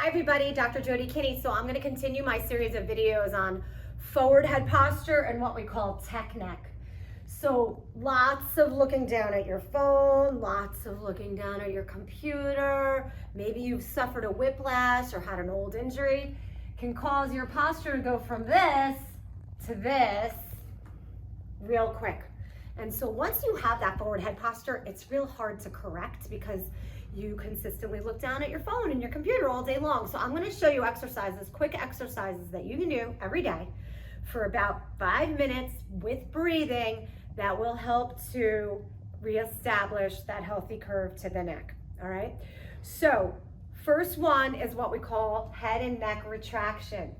Hi everybody, Dr. Jody Kinney. So I'm going to continue my series of videos on forward head posture and what we call tech neck. So lots of looking down at your phone, lots of looking down at your computer. Maybe you've suffered a whiplash or had an old injury. Can cause your posture to go from this to this real quick. And so once you have that forward head posture, it's real hard to correct because you consistently look down at your phone and your computer all day long. So I'm going to show you exercises, quick exercises that you can do every day for about 5 minutes with breathing that will help to reestablish that healthy curve to the neck. All right. So first one is what we call head and neck retraction.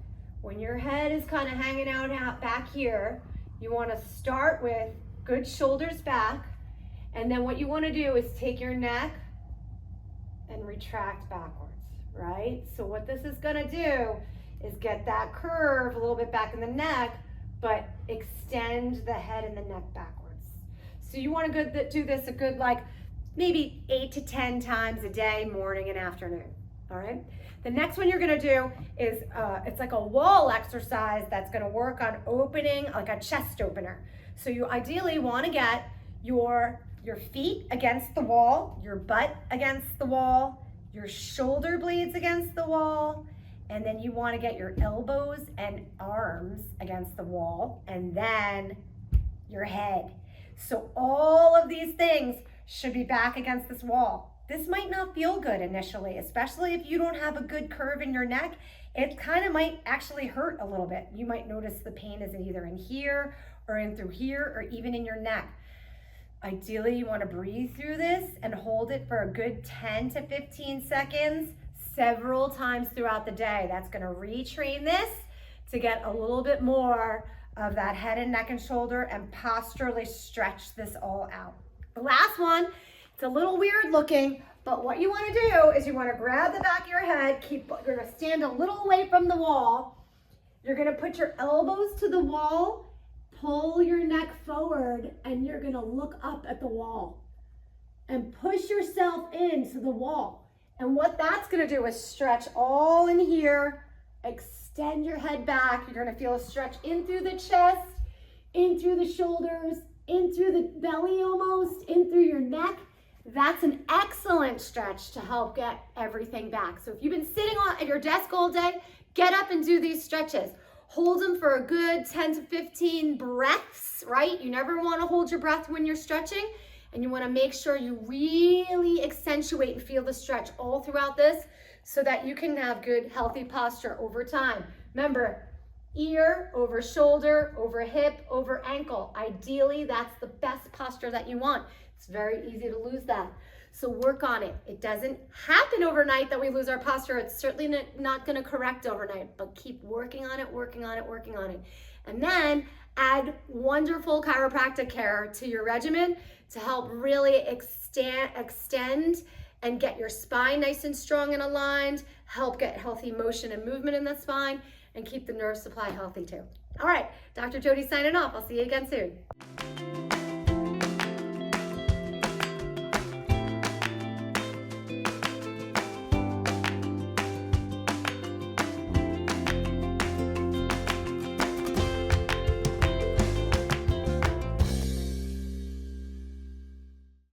When your head is kind of hanging out back here, you want to start with good shoulders back. And then what you want to do is take your neck and retract backwards, right? So what this is gonna do is get that curve a little bit back in the neck, but extend the head and the neck backwards. So you wanna do this a good, like maybe 8 to 10 times a day, morning and afternoon, all right? The next one you're gonna do is, it's like a wall exercise that's gonna work on opening, like a chest opener. So you ideally wanna get your feet against the wall, your butt against the wall, your shoulder blades against the wall, and then you want to get your elbows and arms against the wall, and then your head. So all of these things should be back against this wall. This might not feel good initially, especially if you don't have a good curve in your neck. It kind of might actually hurt a little bit. You might notice the pain is either in here or in through here or even in your neck. Ideally, you want to breathe through this and hold it for a good 10 to 15 seconds several times throughout the day. That's going to retrain this to get a little bit more of that head and neck and shoulder and posturally stretch this all out. The last one, it's a little weird looking, but what you want to do is you want to grab the back of your head, you're going to stand a little away from the wall. You're going to put your elbows to the wall, pull your neck forward, and you're gonna look up at the wall and push yourself into the wall. And what that's gonna do is stretch all in here, extend your head back. You're gonna feel a stretch in through the chest, in through the shoulders, in through the belly almost, in through your neck. That's an excellent stretch to help get everything back. So if you've been sitting at your desk all day, get up and do these stretches. Hold them for a good 10 to 15 breaths, right? You never want to hold your breath when you're stretching, and you want to make sure you really accentuate and feel the stretch all throughout this so that you can have good, healthy posture over time. Remember, ear over shoulder, over hip, over ankle. Ideally, that's the best posture that you want. It's very easy to lose that. So work on it. It doesn't happen overnight that we lose our posture. It's certainly not going to correct overnight, but keep working on it, working on it, working on it. And then add wonderful chiropractic care to your regimen to help really extend and get your spine nice and strong and aligned, help get healthy motion and movement in the spine, and keep the nerve supply healthy too. All right, Dr. Jody signing off. I'll see you again soon.